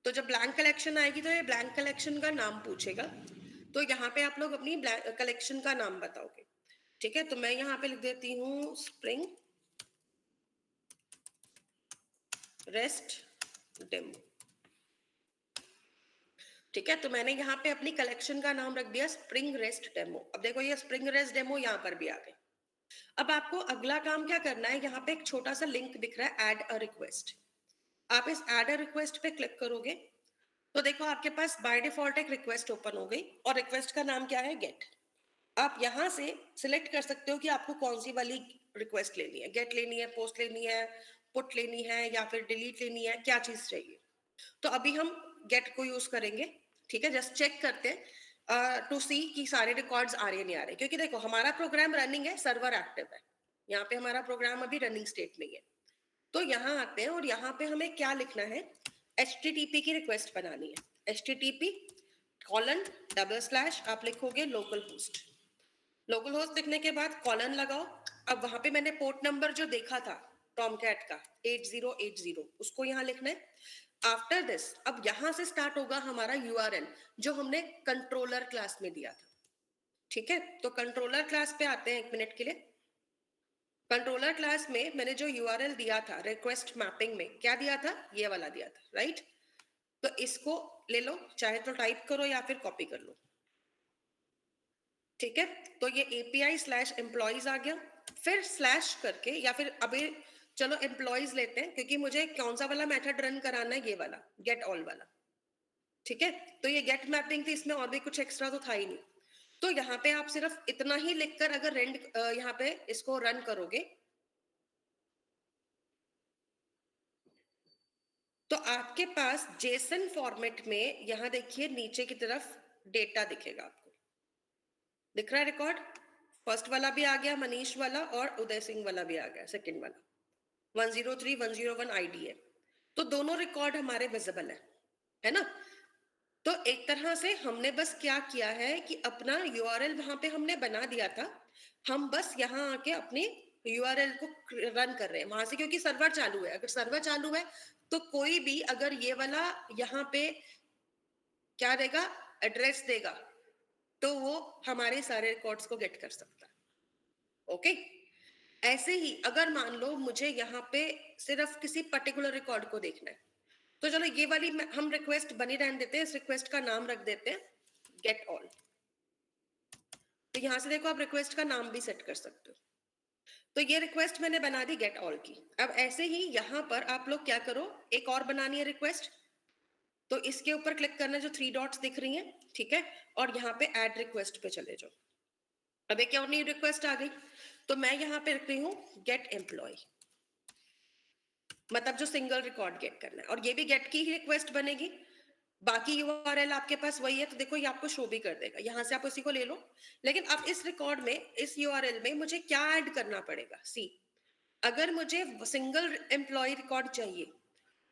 तो जब ब्लैंक कलेक्शन आएगी तो ये ब्लैंक कलेक्शन का नाम पूछेगा, तो यहाँ पे आप लोग अपनी कलेक्शन का नाम बताओगे। ठीक है, तो मैं यहाँ पे लिख देती हूँ स्प्रिंग रेस्ट डेमो। ठीक है, तो मैंने यहाँ पे अपनी कलेक्शन का नाम रख दिया स्प्रिंग रेस्ट डेमो। अब देखो ये स्प्रिंग रेस्ट डेमो यहाँ पर भी आ गई। अब आपको अगला काम क्या करना है, यहाँ पे एक छोटा सा लिंक दिख रहा है ऐड अ रिक्वेस्ट। आप इस ऐड अ रिक्वेस्ट पे क्लिक करोगे तो देखो आपके पास बाय डिफॉल्ट एक रिक्वेस्ट ओपन हो गई और रिक्वेस्ट का नाम क्या है, गेट। आप यहाँ से सिलेक्ट कर सकते हो कि आपको कौन सी वाली रिक्वेस्ट लेनी है, गेट लेनी है, पोस्ट लेनी है, पुट लेनी है या फिर डिलीट लेनी है, क्या चीज चाहिए। तो अभी हम गेट को यूज करेंगे। ठीक है, जस्ट चेक करते हैं टू सी कि सारे रिकॉर्ड्स आ रहे नहीं आ रहे, क्योंकि देखो हमारा प्रोग्राम रनिंग है, सर्वर एक्टिव है, यहाँ पे हमारा प्रोग्राम अभी रनिंग स्टेट में है। तो यहाँ आते हैं और यहाँ पे हमें क्या लिखना है, HTTP की रिक्वेस्ट बनानी है। HTTP:// आप लिखोगे लोकल होस्ट। लोकल होस्ट लिखने के बाद कॉलन लगाओ। अब वहां पे मैंने पोर्ट नंबर जो देखा था टॉमकैट का 8080, उसको यहाँ लिखना है। आफ्टर दिस अब यहाँ से स्टार्ट होगा हमारा URL जो हमने कंट्रोलर क्लास में दिया था। ठीक है, तो कंट्रोलर क्लास पे आते हैं, एक मिनट के लिए। कंट्रोलर क्लास में मैंने जो URL दिया था रिक्वेस्ट मैपिंग में, क्या दिया था, ये वाला दिया था, राइट। तो इसको ले लो, चाहे तो टाइप करो या फिर कॉपी कर लो। ठीक है, तो ये API/employees आ गया। फिर स्लैश करके या फिर अभी चलो एम्प्लॉयज लेते हैं, क्योंकि मुझे कौन सा वाला मेथड रन कराना है, ये वाला गेट ऑल वाला। ठीक है, तो ये गेट मैपिंग थी, इसमें और भी कुछ एक्स्ट्रा तो था ही नहीं। तो यहाँ पे आप सिर्फ इतना ही लिखकर अगर यहाँ पे इसको रन करोगे तो आपके पास जेसन फॉर्मेट में यहाँ देखिए नीचे की तरफ डेटा दिखेगा आपको। दिख रहा है रिकॉर्ड, फर्स्ट वाला भी आ गया, मनीष वाला, और उदय सिंह वाला भी आ गया, सेकंड वाला 103 101 आईडी है। तो दोनों रिकॉर्ड हमारे विजिबल है ना। तो एक तरह से हमने बस क्या किया है कि अपना URL वहां पे हमने बना दिया था, हम बस यहाँ आके अपने URL को रन कर रहे हैं वहां से, क्योंकि सर्वर चालू है। अगर सर्वर चालू है तो कोई भी अगर ये वाला यहाँ पे क्या देगा, एड्रेस देगा, तो वो हमारे सारे रिकॉर्ड्स को गेट कर सकता है। ओके, ऐसे ही अगर मान लो मुझे यहाँ पे सिर्फ किसी पर्टिकुलर रिकॉर्ड को देखना है, तो चलो ये वाली हम रिक्वेस्ट बनी रहने देते हैं, इस रिक्वेस्ट का नाम रख देते हैं गेट ऑल। तो यहाँ से देखो आप रिक्वेस्ट का नाम भी सेट कर सकते हो। तो ये रिक्वेस्ट मैंने बना दी गेट ऑल की। अब ऐसे ही यहाँ पर आप लोग क्या करो, एक और बनानी है रिक्वेस्ट, तो इसके ऊपर क्लिक करना, जो 3 डॉट्स दिख रही हैं, ठीक है, और यहाँ पे ऐड रिक्वेस्ट पे चले जाओ। अब एक और नई रिक्वेस्ट आ गई, तो मैं यहाँ पे रख रही हूँ गेट एम्प्लॉय, मतलब जो सिंगल रिकॉर्ड गेट करना है, और ये भी गेट की ही रिक्वेस्ट बनेगी। बाकी URL आपके पास वही है, तो देखो ये आपको शो भी कर देगा, यहाँ से आप उसी को ले लो। लेकिन अब इस रिकॉर्ड में, इस URL में मुझे क्या ऐड करना पड़ेगा, सी अगर मुझे सिंगल एम्प्लॉय रिकॉर्ड चाहिए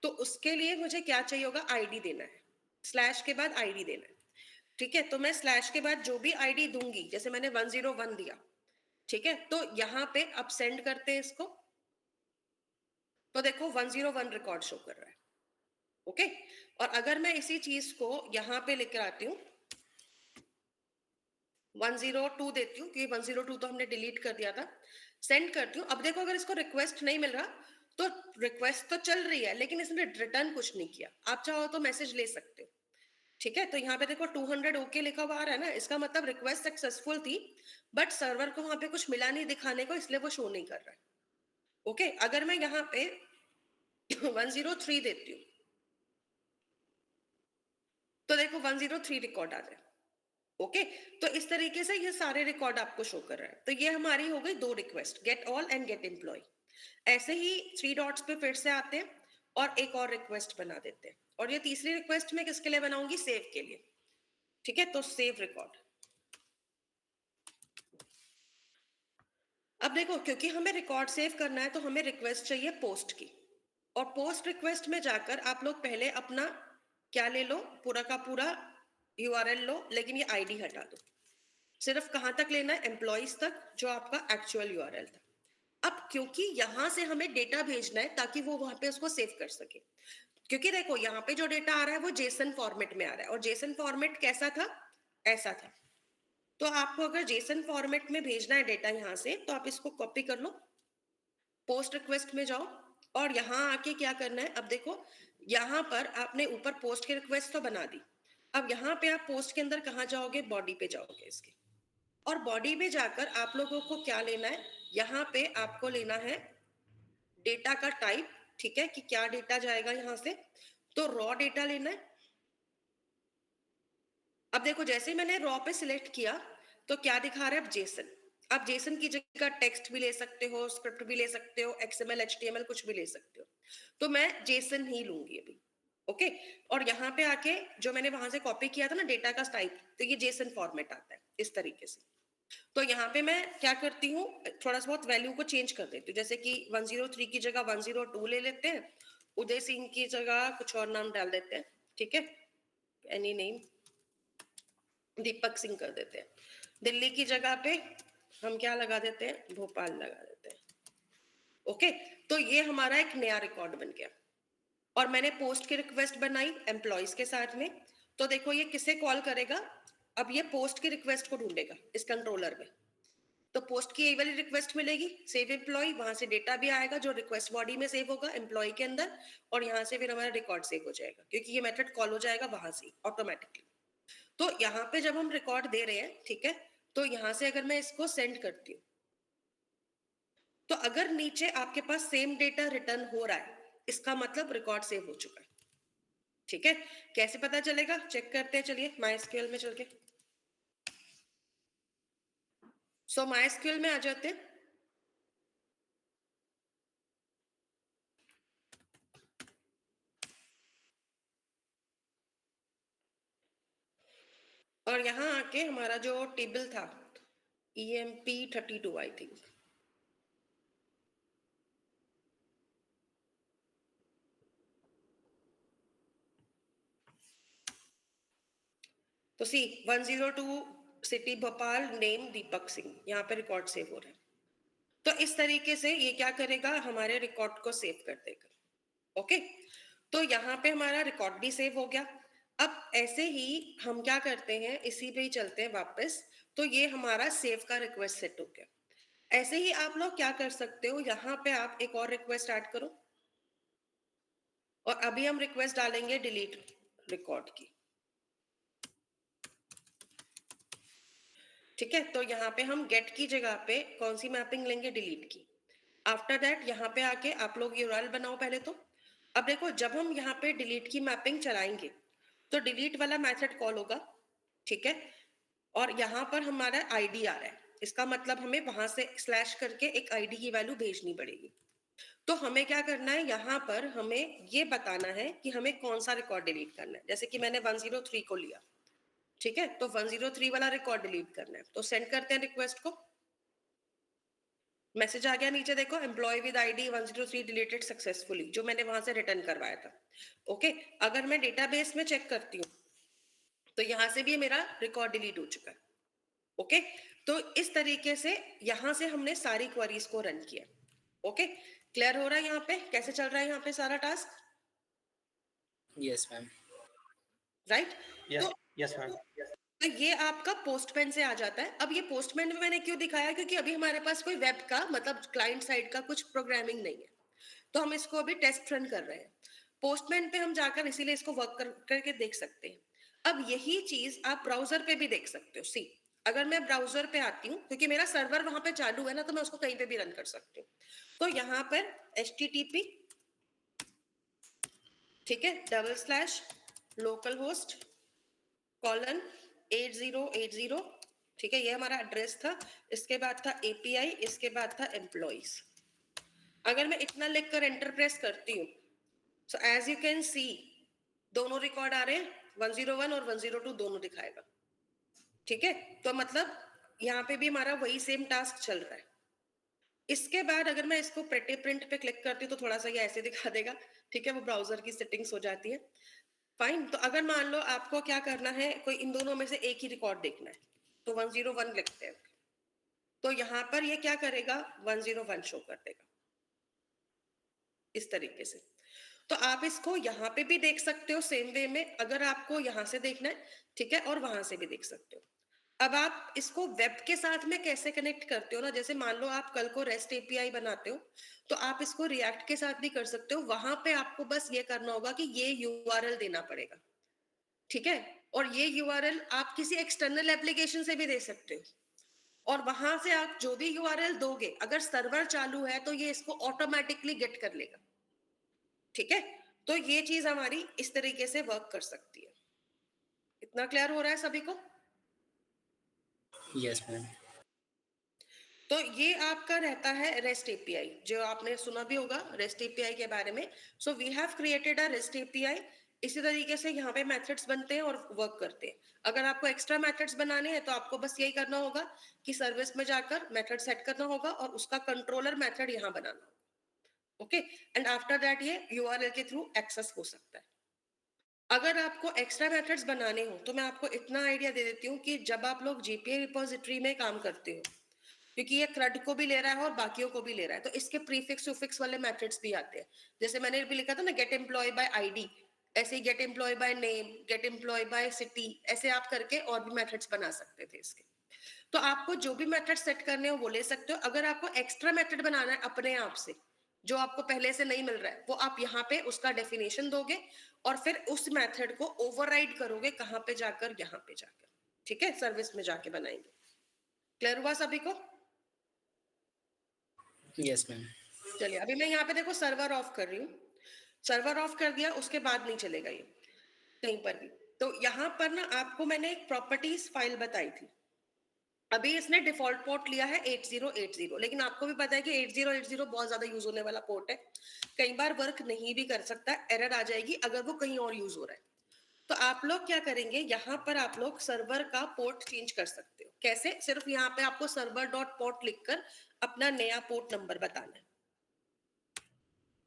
तो उसके लिए मुझे क्या चाहिए होगा, आईडी देना है, स्लैश के बाद आईडी देना है। ठीक है, तो मैं स्लैश के बाद जो भी आईडी दूंगी, जैसे मैंने 101 दिया, ठीक है, तो यहाँ पे अब सेंड करते हैं इसको, तो देखो 101 रिकॉर्ड शो कर रहा है। ओके, और अगर मैं इसी चीज को यहाँ पे लेकर आती हूँ, 102 देती हूँ, क्योंकि 102 तो हमने डिलीट कर दिया था, सेंड करती हूँ। अब देखो अगर इसको रिक्वेस्ट नहीं मिल रहा, तो रिक्वेस्ट तो चल रही है लेकिन इसने रिटर्न कुछ नहीं किया। आप चाहो तो मैसेज ले सकते हो। ठीक है, तो यहाँ पे देखो 200 ओके लिखा हुआ आ रहा है ना, इसका मतलब रिक्वेस्ट सक्सेसफुल थी, बट सर्वर को वहां पे कुछ मिला नहीं दिखाने को, इसलिए वो शो नहीं कर रहा है। ओके, अगर मैं यहाँ पे 103 देती हूँ, तो देखो 103 रिकॉर्ड आ जाए। ओके, तो इस तरीके से ये सारे रिकॉर्ड आपको शो कर रहा है। तो ये हमारी हो गई 2 request, get all and get employee. ऐसे ही 3 डॉट्स पे फिर से आते हैं और एक और रिक्वेस्ट बना देते हैं, और ये तीसरी रिक्वेस्ट मैं किसके लिए बनाऊंगी, सेव के लिए। ठीक है, तो सेव रिकॉर्ड। अब देखो, क्योंकि हमें रिकॉर्ड सेव करना है तो हमें रिक्वेस्ट चाहिए पोस्ट की, और पोस्ट रिक्वेस्ट में जाकर आप लोग पहले अपना क्या ले लो, पूरा का पूरा यूआरएल लो, लेकिन ये आईडी हटा दो। सिर्फ कहां तक लेना है, एम्प्लॉइज तक, जो आपका एक्चुअल यूआरएल था। अब क्योंकि यहां से हमें डेटा भेजना है ताकि वो वहां पे उसको सेव कर सके, क्योंकि देखो यहाँ पे जो डेटा आ रहा है वो जेसन फॉर्मेट में आ रहा है, और जेसन फॉर्मेट कैसा था, ऐसा था। तो आपको अगर जेसन फॉर्मेट में भेजना है डेटा यहाँ से, तो आप इसको कॉपी कर लो, पोस्ट रिक्वेस्ट में जाओ, और यहाँ आके क्या करना है, अब देखो यहाँ पर आपने ऊपर पोस्ट की रिक्वेस्ट तो बना दी। अब यहाँ पे आप पोस्ट के अंदर कहाँ जाओगे, बॉडी पे जाओगे इसके, और बॉडी पे जाकर आप लोगों को क्या लेना है, यहाँ पे आपको लेना है डेटा का टाइप, ठीक है, कि क्या डेटा जाएगा यहाँ से, तो रॉ डेटा लेना है। अब देखो जैसे ही मैंने रॉ पे सिलेक्ट किया तो क्या दिखा रहा है, अब जेसन। अब जेसन की जगह टेक्स्ट भी ले सकते हो, स्क्रिप्ट भी ले सकते हो, एक्सएमएल एचटीएमएल कुछ भी ले सकते हो, तो मैं जेसन ही लूंगी अभी। ओके, और यहाँ पे आके जो मैंने वहां से कॉपी किया था ना डेटा का टाइप, तो ये जेसन फॉर्मेट आता है इस तरीके से। तो यहाँ पे मैं क्या करती हूँ, थोड़ा सा बहुत वैल्यू को चेंज कर देती हूँ, जैसे कि 103 की जगह 102 ले लेते हैं, उदय सिंह की जगह कुछ और नाम डाल देते हैं, ठीक है, एनी नेम, दीपक सिंह कर देते हैं। दिल्ली की जगह पे हम क्या लगा देते हैं, भोपाल लगा देते हैं। ओके, तो ये हमारा एक नया रिकॉर्ड बन गया, और मैंने पोस्ट की रिक्वेस्ट बनाई एम्प्लॉइज के साथ में। तो देखो ये किसे कॉल करेगा, अब ये पोस्ट की रिक्वेस्ट को ढूंढेगा इस कंट्रोलर में, तो पोस्ट की यही वाली रिक्वेस्ट मिलेगी, सेव एम्प्लॉय, वहां से डेटा भी आएगा जो रिक्वेस्ट बॉडी में सेव होगा एम्प्लॉय के अंदर, और यहाँ से फिर हमारा रिकॉर्ड सेव हो जाएगा, क्योंकि ये मेथड कॉल हो जाएगा वहां से ऑटोमेटिकली। तो यहाँ पे जब हम रिकॉर्ड दे रहे हैं, ठीक है, तो यहाँ से अगर मैं इसको सेंड करती हूँ, तो अगर नीचे आपके पास सेम डेटा रिटर्न हो रहा है, इसका मतलब रिकॉर्ड सेव हो चुका है। ठीक है, कैसे पता चलेगा, चेक करते हैं, चलिए माइस्क्यूएल में चल के। सो माइस्क्यूएल में आ जाते हैं, और यहाँ आके हमारा जो टेबल था EMP32 आई थिंक, तो सी 102 सिटी भोपाल, नेम दीपक सिंह, यहाँ पे रिकॉर्ड सेव हो रहा है। तो इस तरीके से ये क्या करेगा, हमारे रिकॉर्ड को सेव कर देगा। ओके, तो यहाँ पे हमारा रिकॉर्ड भी सेव हो गया। अब ऐसे ही हम क्या करते हैं, इसी पे ही चलते हैं वापस, तो ये हमारा सेव का रिक्वेस्ट सेट हो गया। ऐसे ही आप लोग क्या कर सकते हो, यहाँ पे आप एक और रिक्वेस्ट ऐड करो, और अभी हम रिक्वेस्ट डालेंगे डिलीट रिकॉर्ड की। ठीक है, तो यहाँ पे हम गेट की जगह पे कौन सी मैपिंग लेंगे, डिलीट की। आफ्टर दैट यहाँ पे आके आप लोग यूआरएल बनाओ पहले तो। अब देखो जब हम यहाँ पे डिलीट की मैपिंग चलाएंगे तो डिलीट वाला मेथड कॉल होगा, ठीक है, और यहाँ पर हमारा आईडी आ रहा है, इसका मतलब हमें वहां से स्लैश करके एक आईडी की वैल्यू भेजनी पड़ेगी। तो हमें क्या करना है, यहाँ पर हमें ये बताना है कि हमें कौन सा रिकॉर्ड डिलीट करना है। जैसे कि मैंने 103 को लिया, ठीक है, तो 103 वाला रिकॉर्ड डिलीट करना है, तो सेंड करते हैं रिक्वेस्ट को। मैसेज आ गया नीचे देखो, employee with ID 103 deleted successfully, जो मैंने वहां से रिटर्न करवाया था। ओके, अगर मैं डेटाबेस में चेक करती हूँ तो यहाँ से भी मेरा रिकॉर्ड डिलीट हो चुका है। ओके, तो इस तरीके से यहाँ से हमने सारी क्वेरीज को रन किया। ओके, क्लियर हो रहा है यहाँ पे कैसे चल रहा है यहाँ पे सारा task, Yes, ma'am. Right? Yes, तो yes, ma'am. तो ये आपका पोस्टमैन से आ जाता है। अब ये पोस्टमैन में मैंने क्यों दिखाया, क्योंकि अभी हमारे पास कोई वेब का मतलब क्लाइंट साइड का कुछ प्रोग्रामिंग नहीं है, तो हम इसको अभी टेस्ट रन कर रहे हैं। पोस्टमैन पे हम जाकर इसीलिए इसको करके देख सकते हैं। अब यही चीज आप ब्राउजर पे भी देख सकते हो। सी, अगर मैं ब्राउजर पे आती हूँ, क्योंकि मेरा सर्वर वहां पे चालू है ना, तो मैं उसको कहीं पे भी रन कर सकती हूँ। तो यहाँ पर HTTP, ठीक है, /localhost: 8080, ठीक है, ये हमारा एड्रेस था। इसके बाद था API, इसके बाद था एम्प्लॉइज। अगर मैं इतना लिखकर एंटर प्रेस करती हूँ, so as you can see दोनों रिकॉर्ड आ रहे हैं, 101 और 102 दोनों दिखाएगा, ठीक है। तो मतलब यहाँ पे भी हमारा वही सेम टास्क चल रहा है। इसके बाद अगर मैं इसको प्रिंट पे क्लिक करती हूँ तो थोड़ा सा ये ऐसे दिखा देगा, ठीक है, वो ब्राउजर की सेटिंग्स हो जाती है। फाइन। तो अगर मान लो आपको क्या करना है, कोई इन दोनों में से एक ही रिकॉर्ड देखना है, तो 101 लिखते हैं। तो यहाँ पर ये क्या करेगा, 101 शो कर देगा इस तरीके से। तो आप इसको यहाँ पे भी देख सकते हो सेम वे में, अगर आपको यहाँ से देखना है, ठीक है, और वहां से भी देख सकते हो। अब आप इसको वेब के साथ में कैसे कनेक्ट करते हो ना, जैसे मान लो आप कल को रेस्ट एपीआई बनाते हो, तो आप इसको रिएक्ट के साथ भी कर सकते हो। वहां पे आपको बस ये करना होगा कि ये यूआरएल देना पड़ेगा, ठीक है। और ये यूआरएल आप किसी एक्सटर्नल एप्लीकेशन से भी दे सकते हो, और वहां से आप जो भी यूआरएल दोगे, अगर सर्वर चालू है तो ये इसको ऑटोमेटिकली गेट कर लेगा, ठीक है। तो ये चीज हमारी इस तरीके से वर्क कर सकती है। इतना क्लियर हो रहा है सभी को? Yes, ma'am. तो ये आपका रहता है रेस्ट एपीआई, जो आपने सुना भी होगा रेस्ट एपीआई के बारे में। So we have created a REST API. इसी तरीके से यहाँ पे मेथड्स बनते हैं और वर्क करते हैं। अगर आपको एक्स्ट्रा मेथड्स बनाने हैं तो आपको बस यही करना होगा कि सर्विस में जाकर मेथड सेट करना होगा और उसका कंट्रोलर मेथड यहाँ बनाना होगा, ओके। एंड आफ्टर दैट ये यूआरएल के थ्रू एक्सेस हो सकता है। अगर आपको एक्स्ट्रा मेथड्स बनाने हो तो मैं आपको इतना आइडिया दे देती हूँ कि जब आप लोग जीपीए रिपोजिटरी में काम करते हो, क्योंकि ये CRUD को भी ले रहा है और बाकियों को भी ले रहा है, तो इसके प्रीफिक्स सुफिक्स वाले मेथड्स भी आते हैं। जैसे मैंने भी लिखा था ना, गेट एम्प्लॉय बाय आईडी, ऐसे ही get employ by name, get employ by city, ऐसे आप करके और भी मेथड्स बना सकते थे इसके। तो आपको जो भी मेथड सेट करने हो वो ले सकते हो। अगर आपको एक्स्ट्रा मेथड बनाना है अपने आप से, जो आपको पहले से नहीं मिल रहा है, वो आप यहाँ पे उसका डेफिनेशन दोगे और फिर उस मेथड को ओवरराइड करोगे, कहाँ पे जाकर, यहाँ पे जाकर, ठीक है, सर्विस में जाके बनाएंगे। क्लियर हुआ सभी को? Yes, ma'am. चलिए, अभी मैं यहाँ पे देखो सर्वर ऑफ कर रही हूँ। सर्वर ऑफ कर दिया, उसके बाद नहीं चलेगा ये कहीं पर भी। तो यहाँ पर ना आपको मैंने एक प्रॉपर्टीज फाइल बताई थी। अभी इसने डिफॉल्ट पोर्ट लिया है 8080, लेकिन आपको भी पता है कि 8080 बहुत ज्यादा यूज होने वाला पोर्ट है, कई बार वर्क नहीं भी कर सकता, एरर आ जाएगी अगर वो कहीं और यूज हो रहा है। तो आप लोग क्या करेंगे, यहाँ पर आप लोग सर्वर का पोर्ट चेंज कर सकते हो। कैसे? सिर्फ यहाँ पे आपको सर्वर डॉट पोर्ट लिखकर अपना नया पोर्ट नंबर बताना है।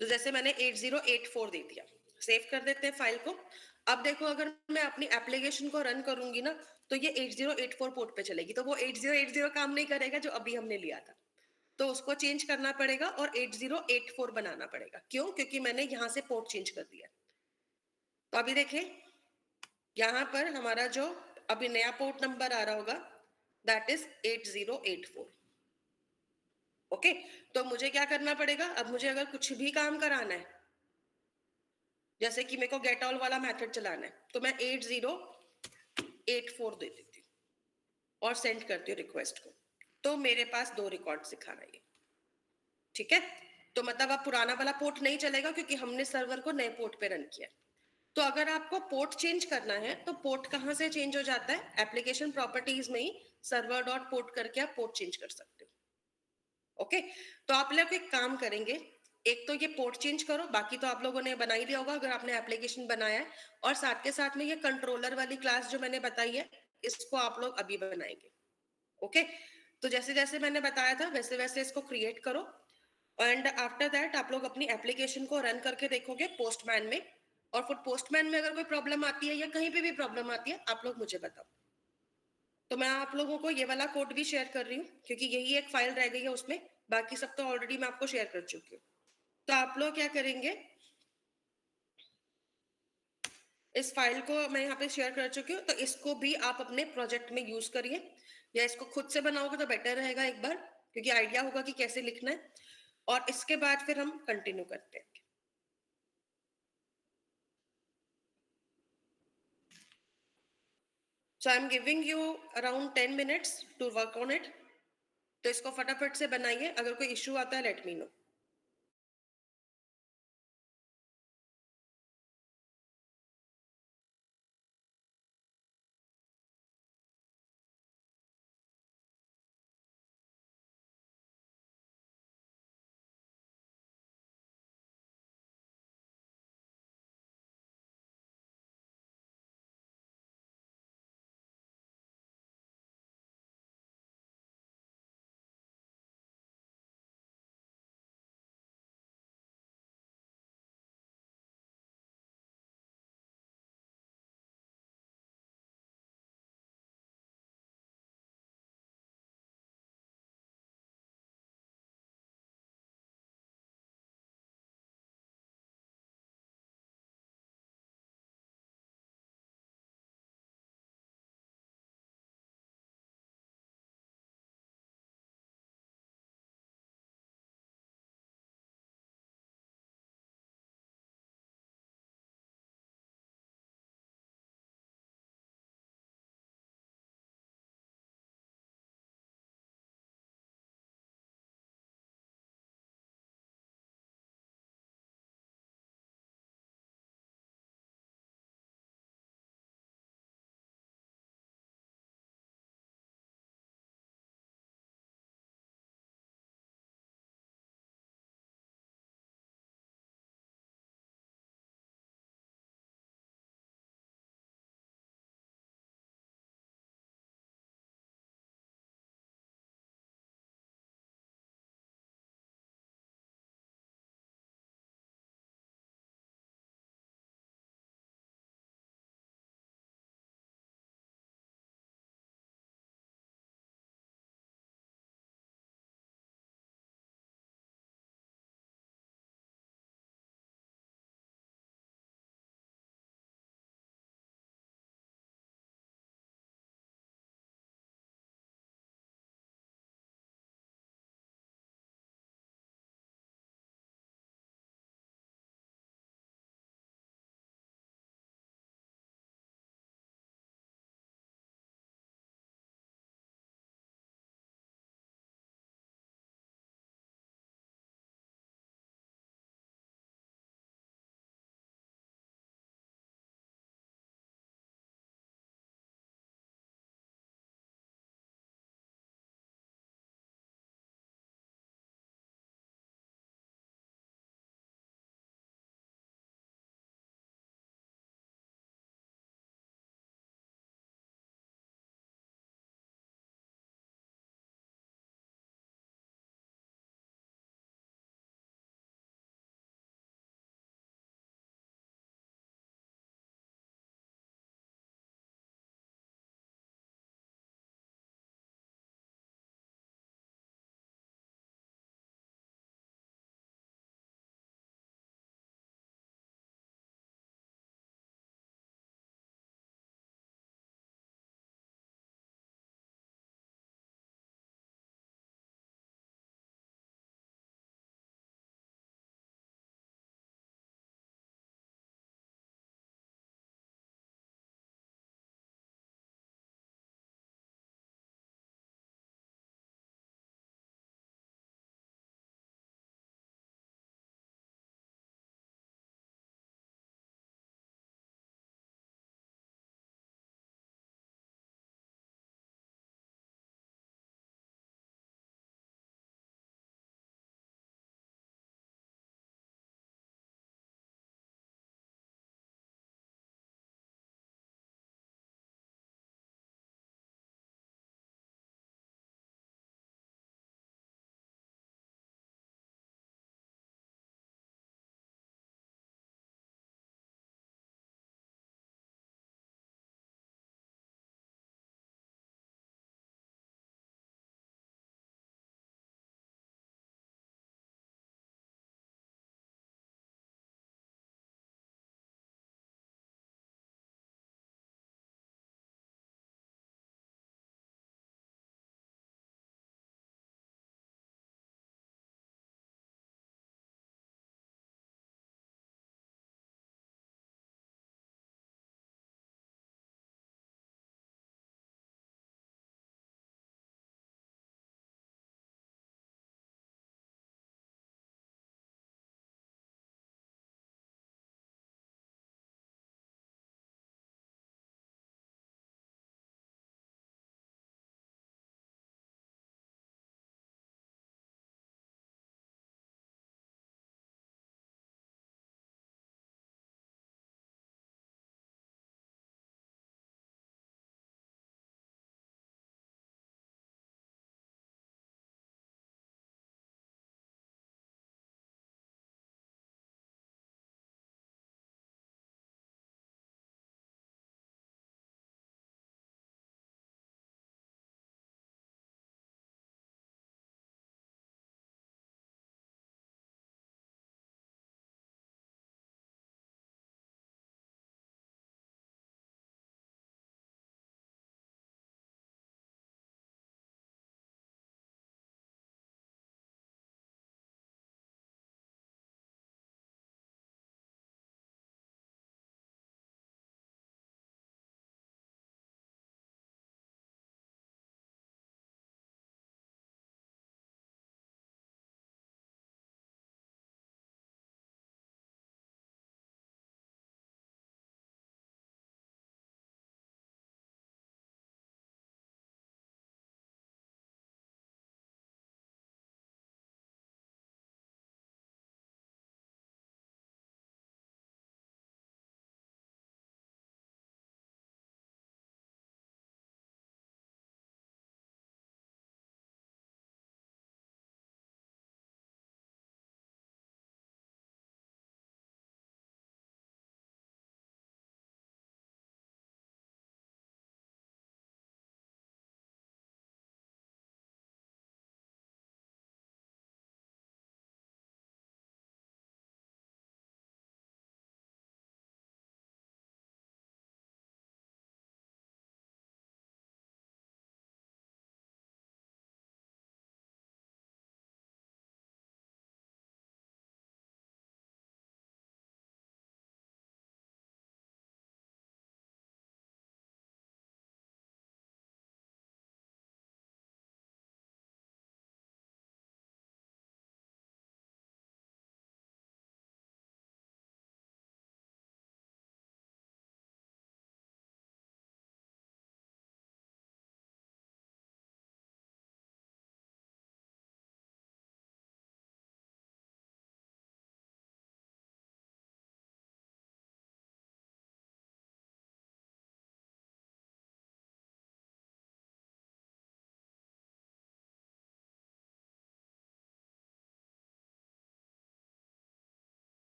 तो जैसे मैंने 8084 दे दिया, सेव कर देते हैं फाइल को। अब देखो, अगर मैं अपनी एप्लीकेशन को रन करूंगी ना, तो ये 8084 पोर्ट पे चलेगी, तो वो 8080 काम नहीं करेगा जो अभी हमने लिया था, तो उसको चेंज करना पड़ेगा और 8084 बनाना पड़ेगा। क्यों? क्योंकि मैंने यहाँ से पोर्ट चेंज कर दिया। तो अभी देखें, यहाँ पर हमारा जो अभी नया पोर्ट नंबर आ रहा होगा, दैट इज 8084, ओके। तो मुझे क्या करना पड़ेगा, अब मुझे अगर कुछ भी काम कराना है, जैसे कि मेरे को गेट ऑल वाला मेथड चलाना है, तो मैं 8084 दे देती हूँ और सेंड करती हूँ रिक्वेस्ट को। तो मेरे पास 2 रिकॉर्ड दिखा रहा है, ठीक है। तो मतलब अब पुराना वाला पोर्ट नहीं चलेगा क्योंकि हमने सर्वर को नए पोर्ट पे रन किया। तो अगर आपको पोर्ट चेंज करना है तो पोर्ट कहाँ से चेंज हो जाता है, एप्लीकेशन प्रॉपर्टीज में ही सर्वर डॉट पोर्ट करके आप पोर्ट चेंज कर सकते हो, ओके। तो आप लोग एक काम करेंगे, एक तो ये पोर्ट चेंज करो, बाकी तो आप लोगों ने बना ही लिया होगा अगर आपने एप्लीकेशन बनाया है, और साथ के साथ में ये कंट्रोलर वाली क्लास जो मैंने बताई है, इसको आप लोग अभी बनाएंगे, ओके। तो जैसे जैसे मैंने बताया था वैसे वैसे इसको क्रिएट करो, एंड आफ्टर दैट आप लोग अपनी एप्लीकेशन को रन करके देखोगे पोस्टमैन में, और फिर पोस्टमैन में अगर कोई प्रॉब्लम आती है या कहीं पे भी प्रॉब्लम आती है, आप लोग मुझे बताओ। तो मैं आप लोगों को ये वाला कोड भी शेयर कर रही हूँ क्योंकि यही एक फाइल रह गई है उसमें, बाकी सब तो ऑलरेडी मैं आपको शेयर कर चुकी हूँ। तो आप लोग क्या करेंगे, इस फाइल को मैं यहाँ पे शेयर कर चुकी हूँ, तो इसको भी आप अपने प्रोजेक्ट में यूज करिए, या इसको खुद से बनाओगे तो बेटर रहेगा एक बार, क्योंकि आइडिया होगा कि कैसे लिखना है। और इसके बाद फिर हम कंटिन्यू करते हैं। So I am giving you around 10 minutes to work on it. तो इसको फटाफट से बनाइए, अगर कोई इश्यू आता है लेट मी नो।